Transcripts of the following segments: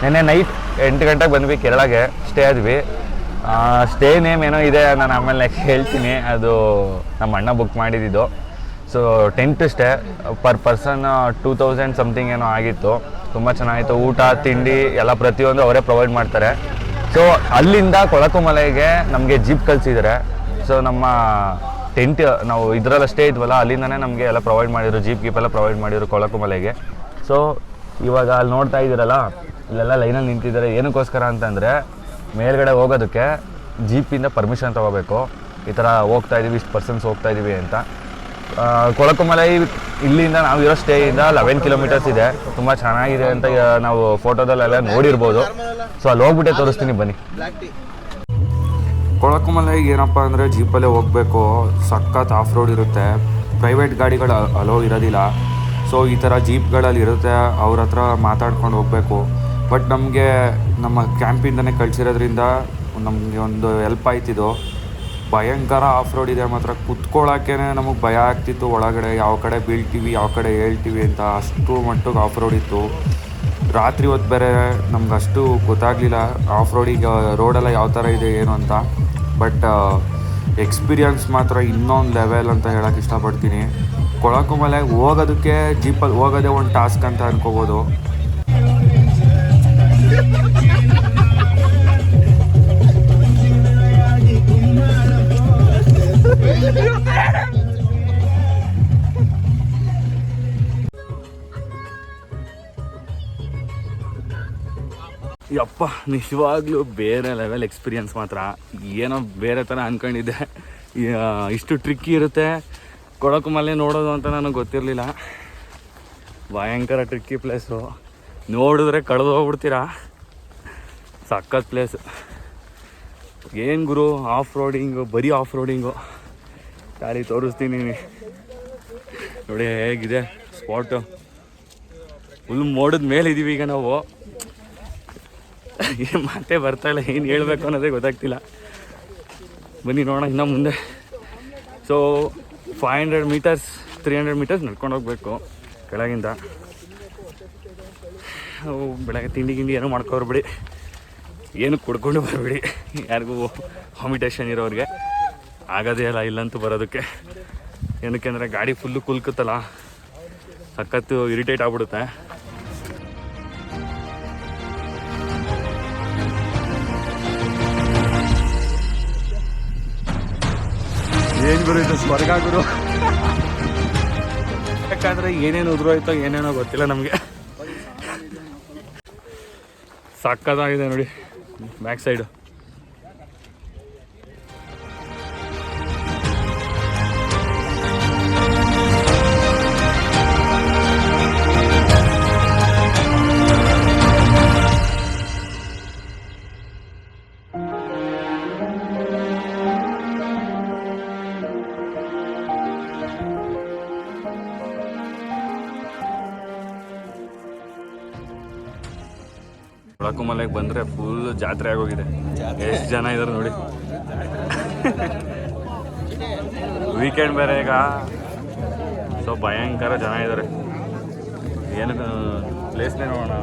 ನೆನ್ನೆ ನೈಟ್ 8 ಗಂಟೆಗೆ ಬಂದ್ವಿ ಕೇರಳಗೆ, ಸ್ಟೇ ಆದ್ವಿ. ಸ್ಟೇ ನೇಮ್ ಏನೋ ಇದೆ, ನಾನು ಆಮೇಲೆ ನೆಕ್ಸ್ಟ್ ಹೇಳ್ತೀನಿ. ಅದು ನಮ್ಮ ಅಣ್ಣ ಬುಕ್ ಮಾಡಿದ್ದು. So tent stay per person 2000 something ಏನೋ ಆಗಿತ್ತು. ತುಂಬ ಚೆನ್ನಾಗಿತ್ತು. ಊಟ ತಿಂಡಿ ಎಲ್ಲ ಪ್ರತಿಯೊಂದು ಅವರೇ ಪ್ರೊವೈಡ್ ಮಾಡ್ತಾರೆ. ಸೊ ಅಲ್ಲಿಂದ ಕೊಳಕುಮಲೆಗೆ ನಮಗೆ ಜೀಪ್ ಕಳಿಸಿದ್ದಾರೆ. ಸೊ ನಮ್ಮ ಟೆಂಟ್ ನಾವು ಇದರೆಲ್ಲ ಸ್ಟೇ ಇದ್ವಲ್ಲ, ಅಲ್ಲಿಂದನೇ ನಮಗೆ ಎಲ್ಲ ಪ್ರೊವೈಡ್ ಮಾಡಿದ್ರು, ಜೀಪ್ ಗೀಪ್ ಎಲ್ಲ ಪ್ರೊವೈಡ್ ಮಾಡಿದ್ರು ಕೊಳಕುಮಲೆಗೆ. ಸೊ ಇವಾಗ ಅಲ್ಲಿ ನೋಡ್ತಾ ಇದ್ದೀರಲ್ಲ, ಇಲ್ಲೆಲ್ಲ ಲೈನಲ್ಲಿ ನಿಂತಿದ್ದಾರೆ. ಏನಕ್ಕೋಸ್ಕರ ಅಂತಂದರೆ ಮೇಲ್ಗಡೆ ಹೋಗೋದಕ್ಕೆ ಜೀಪಿಂದ ಪರ್ಮಿಷನ್ ತೊಗೋಬೇಕು. ಈ ಥರ ಹೋಗ್ತಾ ಇದ್ದೀವಿ, ಇಷ್ಟು ಪರ್ಸನ್ಸ್ ಹೋಗ್ತಾ ಇದ್ದೀವಿ ಅಂತ. ಕೊಳಕುಮಲೆ ಇಲ್ಲಿಂದ ನಾವು ಇರೋ ಸ್ಟೇಯಿಂದ 11 ಕಿಲೋಮೀಟರ್ಸ್ ಇದೆ. ತುಂಬ ಚೆನ್ನಾಗಿದೆ ಅಂತ ನಾವು ಫೋಟೋದಲ್ಲೆಲ್ಲ ನೋಡಿರ್ಬೋದು. ಸೊ ಅಲ್ಲಿ ಹೋಗ್ಬಿಟ್ಟೆ ತೋರಿಸ್ತೀನಿ ಬನ್ನಿ. ಕೊಳಕುಮಲೆಗೆ ಏನಪ್ಪ ಅಂದರೆ ಜೀಪಲ್ಲೇ ಹೋಗಬೇಕು. ಸಖತ್ ಆಫ್ ರೋಡ್ ಇರುತ್ತೆ. ಪ್ರೈವೇಟ್ ಗಾಡಿಗಳು ಅಲೋ ಇರೋದಿಲ್ಲ. ಸೊ ಈ ಥರ ಜೀಪ್ಗಳಲ್ಲಿ ಇರುತ್ತೆ, ಅವ್ರ ಹತ್ರ ಮಾತಾಡ್ಕೊಂಡು ಹೋಗಬೇಕು. ಬಟ್ ನಮಗೆ ನಮ್ಮ ಕ್ಯಾಂಪಿಂದನೇ ಕಳಿಸಿರೋದ್ರಿಂದ ನಮಗೆ ಒಂದು ಹೆಲ್ಪ್ ಆಯ್ತಿದ್ದು. ಭಯಂಕರ ಆಫ್ ರೋಡ್ ಇದೆ ಮಾತ್ರ. ಕುತ್ಕೊಳ್ಳೋಕ್ಕೇ ನಮಗೆ ಭಯ ಆಗ್ತಿತ್ತು ಒಳಗಡೆ, ಯಾವ ಕಡೆ ಬೀಳ್ತೀವಿ ಯಾವ ಕಡೆ ಹೇಳ್ತೀವಿ ಅಂತ. ಅಷ್ಟು ಮಟ್ಟಿಗೆ ಆಫ್ ರೋಡ್ ಇತ್ತು. ರಾತ್ರಿ ಹೊತ್ತು ಬೇರೆ ನಮ್ಗೆ ಅಷ್ಟು ಗೊತ್ತಾಗಲಿಲ್ಲ ಆಫ್ ರೋಡಿಗೆ ರೋಡೆಲ್ಲ ಯಾವ ಥರ ಇದೆ ಏನು ಅಂತ. ಬಟ್ ಎಕ್ಸ್ಪೀರಿಯನ್ಸ್ ಮಾತ್ರ ಇನ್ನೊಂದು ಲೆವೆಲ್ ಅಂತ ಹೇಳೋಕ್ಕೆ ಇಷ್ಟಪಡ್ತೀನಿ. ಕೊಳಕುಮಲೆಗೆ ಹೋಗೋದಕ್ಕೆ ಜೀಪಲ್ಲಿ ಹೋಗೋದೇ ಒಂದು ಟಾಸ್ಕ್ ಅಂತ ಅನ್ಕೋಬೋದು. ಯಪ್ಪ, ನಿಜವಾಗ್ಲೂ ಬೇರೆ ಲೆವೆಲ್ ಎಕ್ಸ್ಪೀರಿಯನ್ಸ್ ಮಾತ್ರ. ಏನೋ ಬೇರೆ ಥರ ಅಂದ್ಕೊಂಡಿದ್ದೆ. ಇಷ್ಟು ಟ್ರಿಕ್ಕಿ ಇರುತ್ತೆ ಕೊಳಕುಮಲೆ ನೋಡೋದು ಅಂತ ನನಗೆ ಗೊತ್ತಿರಲಿಲ್ಲ. ಭಯಂಕರ ಟ್ರಿಕ್ಕಿ ಪ್ಲೇಸು. ನೋಡಿದ್ರೆ ಕಳೆದು ಹೋಗ್ಬಿಡ್ತೀರಾ. ಸಖತ್ ಪ್ಲೇಸು. ಏನು ಗುರು, ಆಫ್ ರೋಡಿಂಗು, ಬರೀ ಆಫ್ ರೋಡಿಂಗು. ಗಾಡಿ ತೋರಿಸ್ತೀನಿ ನೋಡಿ ಹೇಗಿದೆ ಸ್ಪಾಟು. ಫುಲ್ ಮೋಡದ ಮೇಲೆ ಇದ್ದೀವಿ ಈಗ ನಾವು. ಮತ್ತೆ ಬರ್ತಾಯಿಲ್ಲ, ಏನು ಹೇಳಬೇಕು ಅನ್ನೋದೇ ಗೊತ್ತಾಗ್ತಿಲ್ಲ. ಬನ್ನಿ ನೋಡೋಣ ಇನ್ನು ಮುಂದೆ. ಸೊ 500 ಮೀಟರ್ಸ್ 300 ಮೀಟರ್ಸ್ ನಡ್ಕೊಂಡು ಹೋಗ್ಬೇಕು ಕೆಳಗಿಂದ. ಬೆಳಗ್ಗೆ ತಿಂಡಿ ಏನೂ ಮಾಡ್ಕೊಬರ್ಬಿಡಿ, ಏನು ಕುಡ್ಕೊಂಡು ಬರಬೇಡಿ. ಯಾರಿಗೂ ವಾಮಿಟೇಷನ್ ಇರೋರಿಗೆ ಆಗೋದೇ ಅಲ್ಲ ಇಲ್ಲಂತೂ ಬರೋದಕ್ಕೆ. ಏನಕ್ಕೆ ಅಂದರೆ ಗಾಡಿ ಫುಲ್ಲು ಕುಲ್ಕುತ್ತಲ್ಲ, ಸಖತ್ತು ಇರಿಟೇಟ್ ಆಗ್ಬಿಡುತ್ತೆ. ಏನು ಗುರು ಇದು, ಸ್ವರ್ಗ ಗುರು. ಯಾಕಂದರೆ ಏನೇನು ಉದುರೋಯ್ತೋ ಏನೇನೋ ಗೊತ್ತಿಲ್ಲ ನಮಗೆ. ಸಕ್ಕತ್ತಾಗಿದೆ ನೋಡಿ ಬ್ಯಾಕ್ ಸೈಡು. ಕೊಳಕುಮಲೆಗೆ ಬಂದರೆ ಫುಲ್ ಜಾತ್ರೆ ಆಗೋಗಿದೆ. ಎಷ್ಟು ಜನ ಇದ್ದಾರೆ ನೋಡಿ. ವೀಕೆಂಡ್ ಬೇರೆ ಈಗ. ಸೊ ಭಯಂಕರ ಜನ ಇದ್ದಾರೆ. ಏನು ಪ್ಲೇಸ್ನೇ ನೋಡೋಣ.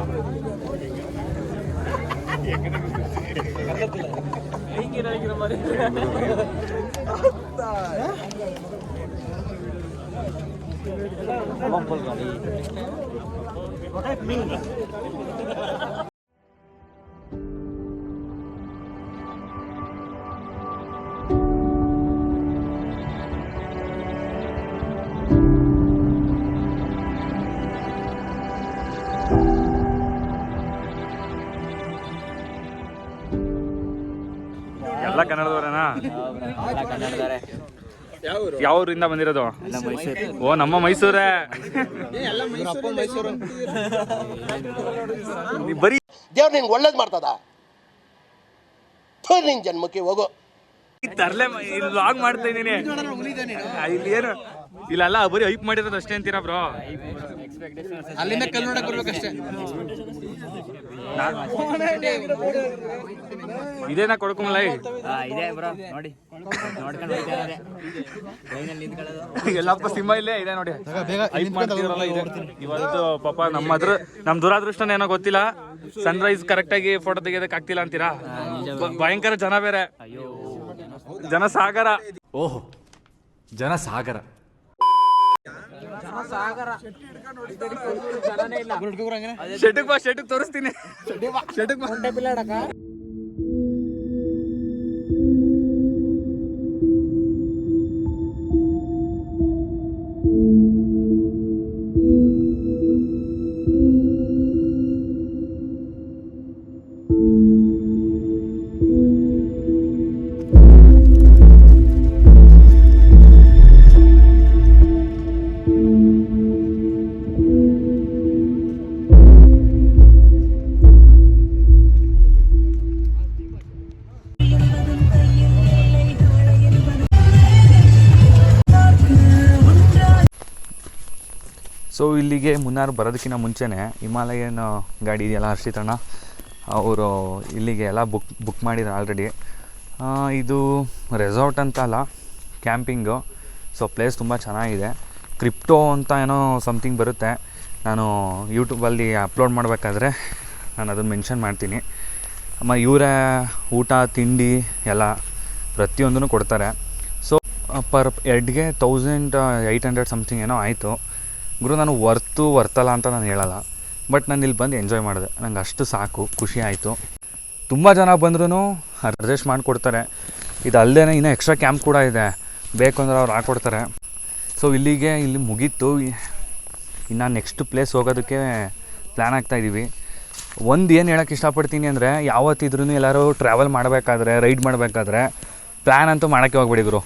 ಎಲ್ಲ ಕನ್ನಡದವರೇನಾ? ಯಾವ ಊರಿಂದ ಬಂದಿರೋದು? ಓ, ನಮ್ಮ ಮೈಸೂರೇ. ಬರೀ ದೇವ್ರು ನಿನ್ಗೆ ಒಳ್ಳೇದು ಮಾಡ್ತದ. ನಿನ್ ಜನ್ಮಕ್ಕೆ ಹೋಗೋ ತರ್ಲೆ ಲಾಗ್ ಮಾಡ್ತಾ ಇದೀನಿ. ಇಲ್ಲಿ ಏನು ಇಲ್ಲೆಲ್ಲ ಬರೀ ಹೈಪ್ ಮಾಡಿರೋದು ಅಷ್ಟೇ ಅಂತೀರಾ ಬ್ರೋ? ಅಲ್ಲಿಂದ ಕಲ್ಲು ನೋಡಕ್ ಬರ್ಬೇಕಷ್ಟೇ. ಇದೇನಾ ಕೊಳಕುಮಲೆ? ಇದೆ ಬ್ರೋ ನೋಡಿ. ಎಲ್ಲಪ್ಪ ಸಿಂಹ ಇಲ್ಲೇ ಇದೆ ನೋಡಿ. ಇವತ್ತು ಪಾಪ ನಮ್ಮ ದುರಾದೃಷ್ಟನ ಏನೋ ಗೊತ್ತಿಲ್ಲ, ಸನ್ರೈಸ್ ಕರೆಕ್ಟಾಗಿ ಫೋಟೋ ತೆಗಿಯೋದಕ್ಕೆ ಆಗ್ತಿಲ್ಲ ಅಂತೀರಾ. ಭಯಂಕರ ಜನ ಬೇರೆ, ಜನಸಾಗರ. ಓಹೋ, ಜನಸಾಗರ. ಶೆಟ್ಟಿಗೆ ತೋರಿಸ್ತೀನಿ. ಸೊ ಇಲ್ಲಿಗೆ ಮುನ್ನಾರ್ ಬರೋದಕ್ಕಿಂತ ಮುಂಚೆನೇ ಹಿಮಾಲಯನ್ ಗಾಡಿ ಇದೆಯಲ್ಲ ಹರ್ಷಿತಣ್ಣ, ಅವರು ಇಲ್ಲಿಗೆ ಎಲ್ಲ ಬುಕ್ ಮಾಡಿದ್ರು ಆಲ್ರೆಡಿ. ಇದು ರೆಸಾರ್ಟ್ ಅಂತ ಅಲ್ಲ, ಕ್ಯಾಂಪಿಂಗು. ಸೊ ಪ್ಲೇಸ್ ತುಂಬ ಚೆನ್ನಾಗಿದೆ. ಕ್ರಿಪ್ಟೋ ಅಂತ ಏನೋ ಸಮಥಿಂಗ್ ಬರುತ್ತೆ, ನಾನು ಯೂಟ್ಯೂಬಲ್ಲಿ ಅಪ್ಲೋಡ್ ಮಾಡಬೇಕಾದ್ರೆ ನಾನು ಅದನ್ನು ಮೆನ್ಷನ್ ಮಾಡ್ತೀನಿ. ಇವರೇ ಊಟ ತಿಂಡಿ ಎಲ್ಲ ಪ್ರತಿಯೊಂದೂ ಕೊಡ್ತಾರೆ. ಸೊ ಪರ್ ಹೆಡ್ಗೆ 1800 ಸಮಥಿಂಗ್ ಏನೋ ಆಯಿತು ಗುರು. ನಾನು ವರ್ತಲ್ಲ ಅಂತ ನಾನು ಹೇಳಲ್ಲ, ಬಟ್ ನಾನು ಇಲ್ಲಿ ಬಂದು ಎಂಜಾಯ್ ಮಾಡಿದೆ. ನಂಗೆ ಅಷ್ಟು ಸಾಕು, ಖುಷಿ ಆಯಿತು. ತುಂಬ ಜನ ಬಂದ್ರೂ ಅಡ್ಜಸ್ಟ್ ಮಾಡಿಕೊಡ್ತಾರೆ. ಇದು ಅಲ್ಲದೆ ಇನ್ನೂ ಎಕ್ಸ್ಟ್ರಾ ಕ್ಯಾಂಪ್ ಕೂಡ ಇದೆ, ಬೇಕು ಅಂದ್ರೆ ಅವ್ರು ಹಾಕ್ಕೊಡ್ತಾರೆ. ಸೊ ಇಲ್ಲಿ ಮುಗೀತು. ಇನ್ನು ನೆಕ್ಸ್ಟ್ ಪ್ಲೇಸ್ ಹೋಗೋದಕ್ಕೆ ಪ್ಲ್ಯಾನ್ ಆಗ್ತಾಯಿದ್ದೀವಿ. ಒಂದು ಏನು ಹೇಳೋಕ್ಕೆ ಇಷ್ಟಪಡ್ತೀನಿ ಅಂದರೆ, ಯಾವತ್ತಿದ್ರೂ ಎಲ್ಲರೂ ಟ್ರಾವೆಲ್ ಮಾಡಬೇಕಾದ್ರೆ, ರೈಡ್ ಮಾಡಬೇಕಾದ್ರೆ ಪ್ಲ್ಯಾನ್ ಅಂತೂ ಮಾಡೋಕ್ಕೆ ಹೋಗ್ಬೇಡಿ ಗುರು.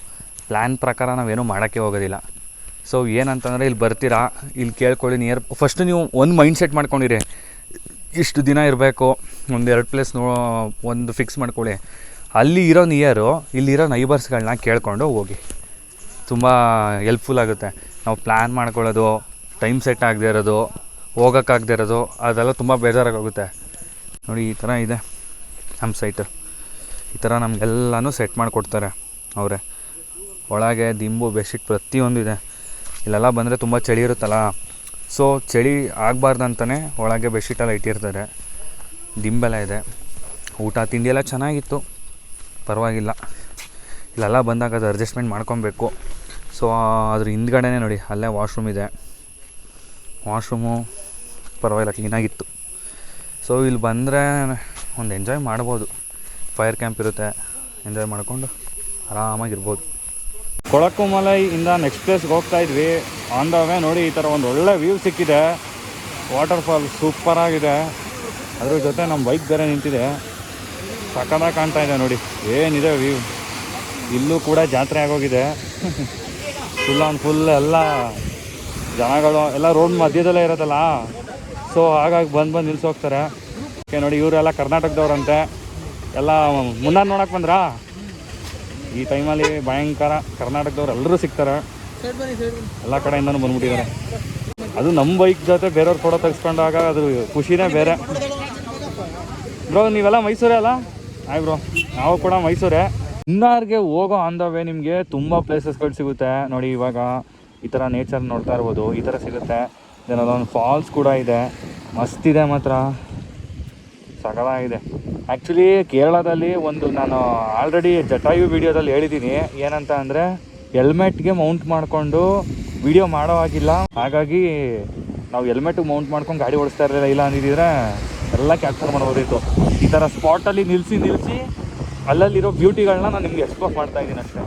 ಪ್ಲ್ಯಾನ್ ಪ್ರಕಾರ ನಾವೇನೂ ಮಾಡೋಕ್ಕೆ ಹೋಗೋದಿಲ್ಲ. ಸೊ ಏನಂತಂದರೆ, ಇಲ್ಲಿ ಬರ್ತೀರಾ, ಇಲ್ಲಿ ಕೇಳ್ಕೊಳ್ಳಿ. ಫಸ್ಟು ನೀವು ಒಂದು ಮೈಂಡ್ ಸೆಟ್ ಮಾಡ್ಕೊಂಡಿರಿ, ಇಷ್ಟು ದಿನ ಇರಬೇಕು, ಒಂದೆರಡು ಪ್ಲೇಸ್ ಒಂದು ಫಿಕ್ಸ್ ಮಾಡ್ಕೊಳ್ಳಿ. ಅಲ್ಲಿ ಇರೋ ಇಲ್ಲಿರೋ ನೈಬರ್ಸ್ಗಳನ್ನ ಕೇಳ್ಕೊಂಡು ಹೋಗಿ, ತುಂಬ ಹೆಲ್ಪ್ಫುಲ್ ಆಗುತ್ತೆ. ನಾವು ಪ್ಲ್ಯಾನ್ ಮಾಡ್ಕೊಳ್ಳೋದು, ಟೈಮ್ ಸೆಟ್ ಆಗದೆ ಇರೋದು, ಹೋಗೋಕ್ಕಾಗದೇ ಇರೋದು, ಅದೆಲ್ಲ ತುಂಬ ಬೇಜಾರಾಗೋಗುತ್ತೆ. ನೋಡಿ ಈ ಥರ ಇದೆ ನಮ್ಮ ಸೈಟು. ಈ ಥರ ನಮಗೆಲ್ಲನೂ ಸೆಟ್ ಮಾಡಿಕೊಡ್ತಾರೆ ಅವರೇ. ಒಳಗೆ ದಿಂಬು, ಬೆಡ್ಶೀಟ್ ಪ್ರತಿಯೊಂದು ಇದೆ. ಇಲ್ಲೆಲ್ಲ ಬಂದರೆ ತುಂಬ ಚಳಿ ಇರುತ್ತಲ್ಲ, ಸೊ ಚಳಿ ಆಗಬಾರ್ದಂತಲೇ ಒಳಗೆ ಬೆಡ್ಶೀಟೆಲ್ಲ ಇಟ್ಟಿರ್ತಾರೆ. ದಿಂಬೆಲ್ಲ ಇದೆ. ಊಟ ತಿಂಡಿ ಎಲ್ಲ ಚೆನ್ನಾಗಿತ್ತು, ಪರವಾಗಿಲ್ಲ. ಇಲ್ಲೆಲ್ಲ ಬಂದಾಗ ಅದು ಅಡ್ಜಸ್ಟ್ಮೆಂಟ್ ಮಾಡ್ಕೊಬೇಕು. ಸೊ ಅದ್ರ ಹಿಂದ್ಗಡೆನೇ ನೋಡಿ, ಅಲ್ಲೇ ವಾಶ್ರೂಮ್ ಇದೆ. ವಾಶ್ರೂಮು ಪರವಾಗಿಲ್ಲ, ಕ್ಲೀನಾಗಿತ್ತು. ಸೊ ಇಲ್ಲಿ ಬಂದರೆ ಒಂದು ಎಂಜಾಯ್ ಮಾಡ್ಬೋದು. ಫೈರ್ ಕ್ಯಾಂಪ್ ಇರುತ್ತೆ, ಎಂಜಾಯ್ ಮಾಡಿಕೊಂಡು ಆರಾಮಾಗಿರ್ಬೋದು. ಕೊಳಕುಮಲೈಯಿಂದ ನೆಕ್ಸ್ಟ್ ಪ್ಲೇಸ್ಗೆ ಹೋಗ್ತಾಯಿದ್ವಿ. ಆನ್ ದ ವೇ ನೋಡಿ, ಈ ಥರ ಒಂದು ಒಳ್ಳೆ ವ್ಯೂ ಸಿಕ್ಕಿದೆ. ವಾಟರ್ಫಾಲ್ ಸೂಪರಾಗಿದೆ. ಅದ್ರ ಜೊತೆ ನಮ್ಮ ಬೈಕ್ ಬೇರೆ ನಿಂತಿದೆ, ಸಕ್ಕತ್ತಾಗಿ ಕಾಣ್ತಾ ಇದೆ ನೋಡಿ. ಏನಿದೆ ವ್ಯೂ. ಇಲ್ಲೂ ಕೂಡ ಜಾತ್ರೆ ಆಗೋಗಿದೆ. ಫುಲ್ ಎಲ್ಲ ಜನಗಳು ಎಲ್ಲ ರೋಡ್ ಮಧ್ಯದಲ್ಲೇ ಇರೋದಲ್ಲ, ಸೊ ಹಾಗಾಗಿ ಬಂದು ನಿಲ್ಸೋಗ್ತಾರೆ. ಓಕೆ ನೋಡಿ, ಇವರೆಲ್ಲ ಕರ್ನಾಟಕದವ್ರಂತೆ. ಎಲ್ಲ ಮುನ್ನಾರ್ ನೋಡೋಕೆ ಬಂದ್ರಾ? ಈ ಟೈಮಲ್ಲಿ ಭಯಂಕರ ಕರ್ನಾಟಕದವ್ರು ಎಲ್ಲರೂ ಸಿಗ್ತಾರೆ, ಎಲ್ಲ ಕಡೆಯಿಂದನೂ ಬಂದ್ಬಿಟ್ಟಿದ್ದಾರೆ. ಅದು ನಮ್ಮ ಬೈಕ್ ಜೊತೆ ಬೇರೆಯವ್ರು ಫೋಟೋ ತೆಗೆಸ್ಕೊಂಡಾಗ ಅದು ಖುಷಿನೇ ಬೇರೆ. ಬ್ರೋ ನೀವೆಲ್ಲ ಮೈಸೂರೇ ಅಲ್ಲ? ಆಯ್ ಬ್ರೋ, ನಾವು ಕೂಡ ಮೈಸೂರೇ. ಮುನ್ನಾರ್ಗೆ ಹೋಗೋ ಆನ್ ದ ವೇ ನಿಮಗೆ ತುಂಬ ಪ್ಲೇಸಸ್ಗಳು ಸಿಗುತ್ತೆ ನೋಡಿ. ಇವಾಗ ಈ ಥರ ನೇಚರ್ ನೋಡ್ತಾ ಇರ್ಬೋದು, ಈ ಥರ ಸಿಗುತ್ತೆ. ಏನದೊಂದು ಫಾಲ್ಸ್ ಕೂಡ ಇದೆ, ಮಸ್ತಿದೆ ಮಾತ್ರ, ಸಕಲಾಗಿದೆ. ಆ್ಯಕ್ಚುಲಿ ಕೇರಳದಲ್ಲಿ ಒಂದು ನಾನು ಆಲ್ರೆಡಿ ಜಟಾಯು ವೀಡಿಯೋದಲ್ಲಿ ಹೇಳಿದ್ದೀನಿ, ಏನಂತ ಅಂದರೆ ಹೆಲ್ಮೆಟ್ಗೆ ಮೌಂಟ್ ಮಾಡಿಕೊಂಡು ವೀಡಿಯೋ ಮಾಡೋ ಆಗಿಲ್ಲ. ಹಾಗಾಗಿ ನಾವು ಹೆಲ್ಮೆಟ್ಗೆ ಮೌಂಟ್ ಮಾಡ್ಕೊಂಡು ಗಾಡಿ ಓಡಿಸ್ತಾ ಇರಲಿಲ್ಲ. ಇಲ್ಲ ಅಂದಿದ್ದರೆ ಎಲ್ಲ ಕ್ಯಾಪ್ಚರ್ ಮಾಡ್ಬೋದಿತ್ತು. ಈ ಥರ ಸ್ಪಾಟಲ್ಲಿ ನಿಲ್ಲಿಸಿ ಅಲ್ಲಲ್ಲಿರೋ ಬ್ಯೂಟಿಗಳನ್ನ ನಾನು ನಿಮ್ಗೆ ಎಕ್ಸ್ಪ್ಲೋರ್ ಮಾಡ್ತಾಯಿದ್ದೀನಿ ಅಷ್ಟೇ.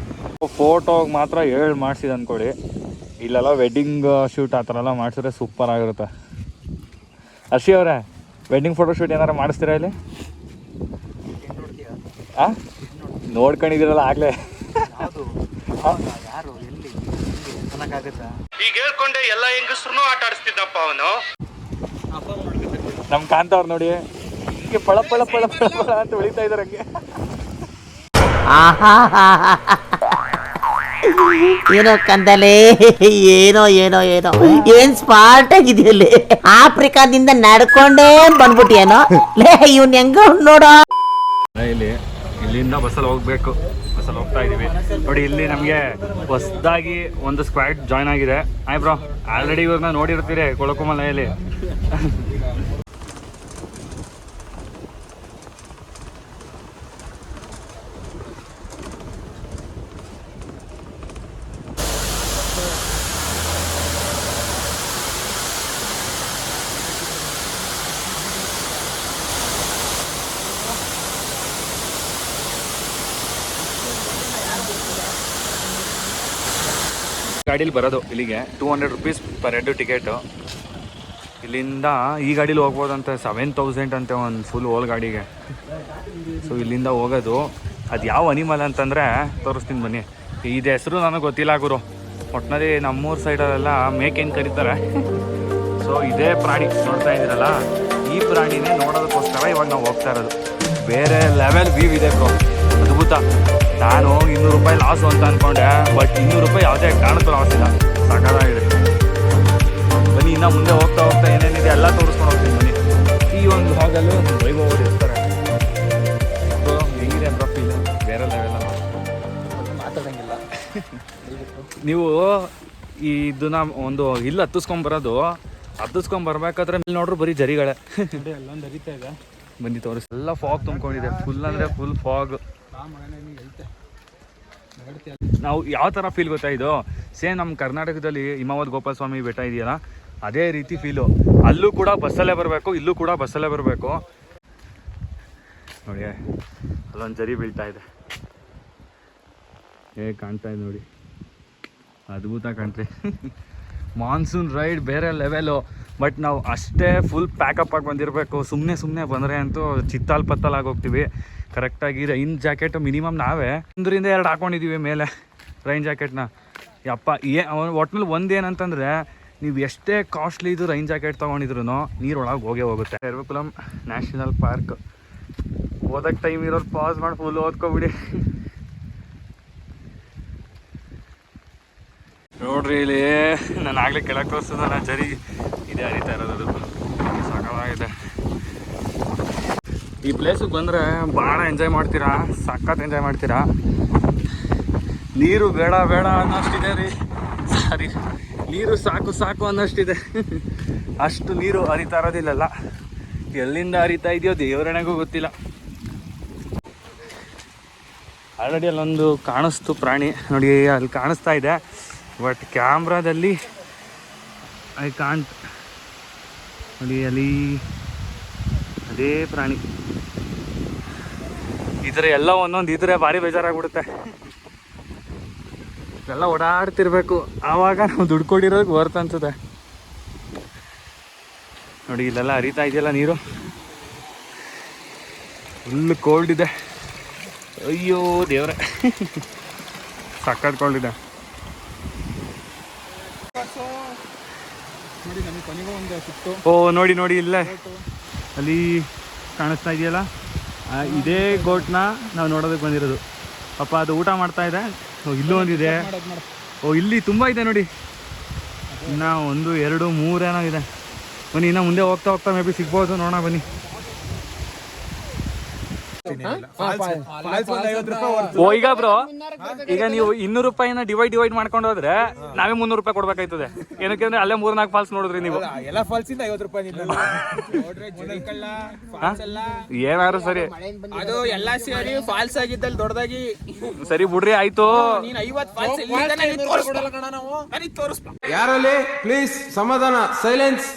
ಫೋಟೋಗೆ ಮಾತ್ರ ಮಾಡಿಸಿದೆ ಅಂದ್ಕೊಳ್ಳಿ. ಇಲ್ಲೆಲ್ಲ ವೆಡ್ಡಿಂಗ್ ಶೂಟ್ ಆ ಥರ ಎಲ್ಲ ಮಾಡಿಸಿದ್ರೆ ಸೂಪರ್ ಆಗಿರುತ್ತೆ. ಹರ್ಷಿ ಅವರೇ, ವೆಡ್ಡಿಂಗ್ ಫೋಟೋ ಶೂಟ್ ಏನಾರು ಮಾಡಿಸ್ತೀರಾ ಇಲ್ಲಿ? ಹಾಂ, ನೋಡ್ಕೊಂಡಿದ್ದೀರಲ್ಲ ಆಗಲೇ. ಈಗ ಹೇಳ್ಕೊಂಡೆ ಎಲ್ಲ ಹೆಂಗಸ್ರು ಆಟ ಆಡಿಸ್ತಿದ್ದಪ್ಪ ಅವನು. ನಮ್ಮ ಕಾಂತವ್ರು ನೋಡಿ, ಹಿಂಗೆ ಪಳ ಪಳ ಪಳ ಪಳ ಪಳ ಅಂತ ಉಳಿತಾ ಇದ್ದಾರೆ ಹಂಗೆ. ಏನೋ ಕಂದಲೆ, ಏನೋ ಏನೋ ಏನೋ ಏನ್ ಸ್ಪಾಟ್ ಆಗಿದೆಯಲ್ಲಿ. ಆಫ್ರಿಕಾದಿಂದ ನಡ್ಕೊಂಡೇ ಬಂದ್ಬಿಟ್ಟಿಯೇನೋ ಲೇ, ಇವ್ನ ಹೆಂಗ ನೋಡೋ. ಇಲ್ಲಿಂದ ಬಸ್ಸಲ್ಲಿ ಹೋಗ್ಬೇಕು. ಕ್ವಾರ್ಟರ್ಸಲ್ಲಿ ಹೋಗ್ತಾ ಇದ್ದೀವಿ. ನೋಡಿ ಇಲ್ಲಿ ನಮಗೆ ಹೊಸದಾಗಿ ಒಂದು ಸ್ಕ್ವಾಡ್ ಜಾಯ್ನ್ ಆಗಿದೆ. ಆಯ್ ಬ್ರೋ, ಆಲ್ರೆಡಿ ಇವ್ರನ್ನ ನೋಡಿರ್ತೀರಿ ಕೊಳಕುಮಲೆಯಲ್ಲಿ. ಗಾಡೀಲಿ ಬರೋದು ಇಲ್ಲಿಗೆ 200 rupees ಪರ್ ಹೆಡ್ ಟಿಕೆಟು. ಇಲ್ಲಿಂದ ಈ ಗಾಡೀಲಿ ಹೋಗ್ಬೋದಂತೆ 7000 ಅಂತೆ ಒಂದು ಫುಲ್ ಓಲ್ ಗಾಡಿಗೆ. ಸೊ ಇಲ್ಲಿಂದ ಹೋಗೋದು. ಅದು ಯಾವ ಅನಿಮಲ್ ಅಂತಂದರೆ ತೋರಿಸ್ತೀನಿ ಬನ್ನಿ. ಇದು ಹೆಸರು ನನಗೆ ಗೊತ್ತಿಲ್ಲ ಗುರು. ಒಟ್ಟಿನಲ್ಲಿ ನಮ್ಮೂರು ಸೈಡಲ್ಲೆಲ್ಲ ಮೇಕೆನ್ ಕರೀತಾರೆ. ಸೊ ಇದೇ ಪ್ರಾಣಿ ನೋಡ್ತಾ ಇದ್ದೀರಲ್ಲ, ಈ ಪ್ರಾಣಿನೇ ನೋಡೋದಕ್ಕೋಸ್ಕರ ಇವಾಗ ನಾವು ಹೋಗ್ತಾ ಇರೋದು. ಬೇರೆ ಲೆವೆಲ್ ವ್ಯೂ ಇದೆ ಬ್ರೋ, ಅದ್ಭುತ. ನಾನು 200 ರೂಪಾಯಿ ಲಾಸು ಅಂತ ಅಂದ್ಕೊಂಡೆ, ಬಟ್ 200 ರೂಪಾಯಿ ಯಾವುದೇ ಕಾರಣಕ್ಕೂ ಲಾಸ್ ಇಲ್ಲ. ಸಾಕಾಗಿದೆ. ಬನ್ನಿ ಇನ್ನು ಮುಂದೆ ಹೋಗ್ತಾ ಹೋಗ್ತಾ ಏನೇನಿದೆ ಎಲ್ಲ ತೋರಿಸ್ಕೊಂಡು ಹೋಗ್ತೀನಿ ಬನ್ನಿ. ಈ ಒಂದು ಹಾಗಲ್ಲೂ ವೈಭವರು ಇರ್ತಾರೆ. ಬ್ರೋ ಹೆಂಗಿದೆ ಬ್ರೋ ಫೀಲ್? ಬೇರೆ ಲೆವೆಲ್ಲ ಮಾತಾಡೋಂಗಿಲ್ಲ. ನೀವು ಇದನ್ನ ಒಂದು ಇಲ್ಲಿ ಹತ್ತಿಸ್ಕೊಂಬರ್ಬೇಕಾದ್ರೆ ಮೇಲೆ ನೋಡ್ರು ಬರೀ ಜರಿಗಳೇ. ಅಲ್ಲೊಂದು ಹರಿತಾ ಇದೆ, ಬನ್ನಿ ತೋರಿಸ್. ಎಲ್ಲ ಫಾಗ್ ತುಂಬ್ಕೊಂಡಿದೆ, ಫುಲ್ ಅಂದರೆ ಫುಲ್ ಫಾಗ್. ನಾವು ಯಾವ ಥರ ಫೀಲ್ ಗೊತ್ತಾ ಇದು? ಸೇಮ್ ನಮ್ಮ ಕರ್ನಾಟಕದಲ್ಲಿ ಹಿಮವದ್ ಗೋಪಾಲ ಸ್ವಾಮಿ ಬೆಟ್ಟ ಇದೆಯಲ್ಲ, ಅದೇ ರೀತಿ ಫೀಲು. ಅಲ್ಲೂ ಕೂಡ ಬಸ್ಸಲ್ಲೇ ಬರಬೇಕು, ಇಲ್ಲೂ ಕೂಡ ಬಸ್ಸಲ್ಲೇ ಬರಬೇಕು. ನೋಡಿ ಅಲ್ಲೊಂದು ಜರಿ ಬೀಳ್ತಾ ಇದೆ, ಹೇಗೆ ಕಾಣ್ತಾ ಇದೆ ನೋಡಿ, ಅದ್ಭುತ ಕಾಣ್ತೀವಿ. ಮಾನ್ಸೂನ್ ರೈಡ್ ಬೇರೆ ಲೆವೆಲು. ಬಟ್ ನಾವು ಅಷ್ಟೇ ಫುಲ್ ಪ್ಯಾಕಪ್ ಆಗಿ ಬಂದಿರಬೇಕು. ಸುಮ್ಮನೆ ಬಂದರೆ ಅಂತೂ ಚಿತ್ತಾಲ್ ಪತ್ತಲ್ ಆಗೋಗ್ತೀವಿ. ಕರೆಕ್ಟಾಗಿ ರೈನ್ ಜಾಕೆಟ್ ಮಿನಿಮಮ್ ನಾವೇ 1-2 ಹಾಕ್ಕೊಂಡಿದ್ದೀವಿ ಮೇಲೆ ರೈನ್ ಜಾಕೆಟ್ನ. ಯಪ್ಪ ಒಟ್ನಲ್ಲಿ ಒಂದೇನಂತಂದರೆ, ನೀವು ಎಷ್ಟೇ ಕಾಸ್ಟ್ಲಿ ಇದು ರೈನ್ ಜಾಕೆಟ್ ತೊಗೊಂಡಿದ್ರು ನೀರೊಳಗೆ ಹೋಗುತ್ತೆ. ಎರ್ವಕುಲಂ ನ್ಯಾಷನಲ್ ಪಾರ್ಕ್ ಓದಕ್ಕೆ ಟೈಮ್ ಇರೋರು ಪಾಸ್ ಮಾಡಿ ಫುಲ್ ಓದ್ಕೊಬಿಡಿ. ನೋಡ್ರಿ ಇಲ್ಲಿ ನಾನು ಆಗಲೇ ಕೆಳಗೆ ತೋರಿಸೋದಲ್ಲ, ಜರಿ ಇದೆ ಹರಿತಾ ಇರೋದು. ಸಾಕಾಗಿದೆ. ಈ ಪ್ಲೇಸಿಗೆ ಬಂದರೆ ಭಾಳ ಎಂಜಾಯ್ ಮಾಡ್ತೀರಾ, ಸಖತ್ ಎಂಜಾಯ್ ಮಾಡ್ತೀರಾ. ನೀರು ಬೇಡ ಅನ್ನೋಷ್ಟಿದೆ ರೀ. ಸಾರಿ, ನೀರು ಸಾಕು ಅನ್ನೋಷ್ಟಿದೆ. ಅಷ್ಟು ನೀರು ಹರಿತಾ ಇರೋದಿಲ್ಲಲ್ಲ. ಎಲ್ಲಿಂದ ಹರಿತಾ ಇದೆಯೋ ದೇವರಣೆಗೂ ಗೊತ್ತಿಲ್ಲ. ಆಲ್ರೆಡಿ ಅಲ್ಲೊಂದು ಕಾಣಿಸ್ತು ಪ್ರಾಣಿ ನೋಡಿ, ಅಲ್ಲಿ ಕಾಣಿಸ್ತಾ ಇದೆ. ಬಟ್ ಕ್ಯಾಮ್ರಾದಲ್ಲಿ ಐ ಕಾಂಟ್ ನೋಡಿ. ಅಲ್ಲಿ ಅದೇ ಪ್ರಾಣಿ. ಇದ್ರೆ ಎಲ್ಲ ಒಂದೊಂದು ಇದ್ರೆ ಭಾರಿ ಬೇಜಾರಾಗ್ಬಿಡುತ್ತೆ. ಎಲ್ಲ ಓಡಾಡ್ತಿರ್ಬೇಕು, ಆವಾಗ ನಾವು ದುಡ್ಡು ಕೊಟ್ಟಿರೋದಕ್ಕೆ ವರ್ತ್ ಅನ್ಸುತ್ತೆ. ನೋಡಿ ಇಲ್ಲೆಲ್ಲ ಹರಿತಾ ಇದೆಯಲ್ಲ ನೀರು, ಫುಲ್ ಕೋಲ್ಡ್ ಇದೆ. ಅಯ್ಯೋ ದೇವ್ರೆ, ಸಖತ್ ಕೋಲ್ಡ್ ಇದೆ. ಓ ನೋಡಿ ಇಲ್ಲೇ ಅಲ್ಲಿ ಕಾಣಿಸ್ತಾ ಇದೆಯಲ್ಲ, ಇದೇ ಗೋಟ್ನ ನಾವು ನೋಡೋದಕ್ಕೆ ಬಂದಿರೋದು. ಪಾಪ ಅದು ಊಟ ಮಾಡ್ತಾ ಇದೆ. ಇಲ್ಲೂ ಒಂದಿದೆ. ಇಲ್ಲಿ ತುಂಬ ಇದೆ ನೋಡಿ. ಇನ್ನು 1, 2, 3 ಏನೋ ಇದೆ. ಬನ್ನಿ ಇನ್ನು ಮುಂದೆ ಹೋಗ್ತಾ ಮೇ ಬಿ ಸಿಗ್ಬೋದು, ನೋಡೋಣ ಬನ್ನಿ. ಓ ಈಗ ಬ್ರೋ, ಈಗ ನೀವು 200 ರೂಪಾಯಿನ ಡಿವೈಡ್ ಮಾಡ್ಕೊಂಡು ಹೋದ್ರೆ ನಾವೇ 300 ರೂಪಾಯಿ ಕೊಡ್ಬೇಕಾಯ್ತದೆ. ಏನಕ್ಕೆ ಅಂದ್ರೆ ಅಲ್ಲೇ 3-4 ಫಾಲ್ಸ್ ನೋಡಿದ್ರಿ ನೀವು. ಎಲ್ಲ ಫಾಲ್ಸ್ ಇಂದ 50 ರೂಪಾಯಿ ಏನಾದ್ರು ಸರಿ, ಅದು ಎಲ್ಲ ಸೇರಿ ಫಾಲ್ಸ್ ಆಗಿದ್ದಲ್ಲಿ ದೊಡ್ಡದಾಗಿ ಸರಿ ಬಿಡ್ರಿ ಆಯ್ತು. ಯಾರಲ್ಲಿ ಪ್ಲೀಸ್ ಸಮಾಧಾನ, ಸೈಲೆನ್ಸ್.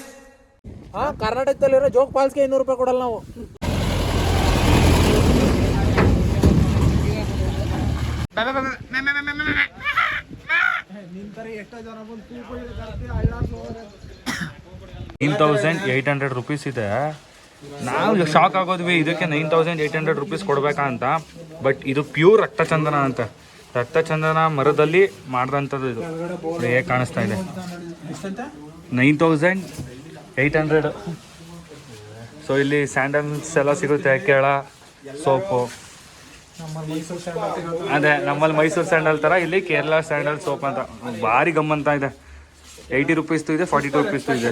ಕರ್ನಾಟಕದಲ್ಲಿರೋ ಜೋಗ್ ಫಾಲ್ಸ್ಗೆ 200 ರೂಪಾಯಿ ಕೊಡಲ್ಲ ನಾವು. ₹9,800 ಇದೆ. ನಾವು ಶಾಕ್ ಆಗೋದ್ವಿ, ಇದಕ್ಕೆ 9,800 ರೂಪೀಸ್ ಕೊಡ್ಬೇಕಾ ಅಂತ. ಬಟ್ ಇದು ಪ್ಯೂರ್ ರಕ್ತಚಂದನ ಅಂತ, ರಕ್ತಚಂದನ ಮರದಲ್ಲಿ ಮಾಡಿದಂಥದ್ದು. ಇದು ಹೇಗೆ ಕಾಣಿಸ್ತಾ ಇದೆ, 9,800. ಸೊ ಇಲ್ಲಿ ಸ್ಯಾಂಡಲ್ಸ್ ಎಲ್ಲ ಸಿಗುತ್ತೆ, ಕೇಳ ಸೋಪು. ಅದೇ ನಮ್ಮಲ್ಲಿ ಮೈಸೂರು ಸ್ಯಾಂಡಲ್ ಥರ ಇಲ್ಲಿ ಕೇರಳ ಸ್ಯಾಂಡಲ್ ಸೋಪ್ ಅಂತ ಭಾರಿ ಗಮ್ಮಂತ ಇದೆ. 80 ರೂಪೀಸ್ದು ಇದೆ, 42 ರೂಪೀಸ್ದು ಇದೆ.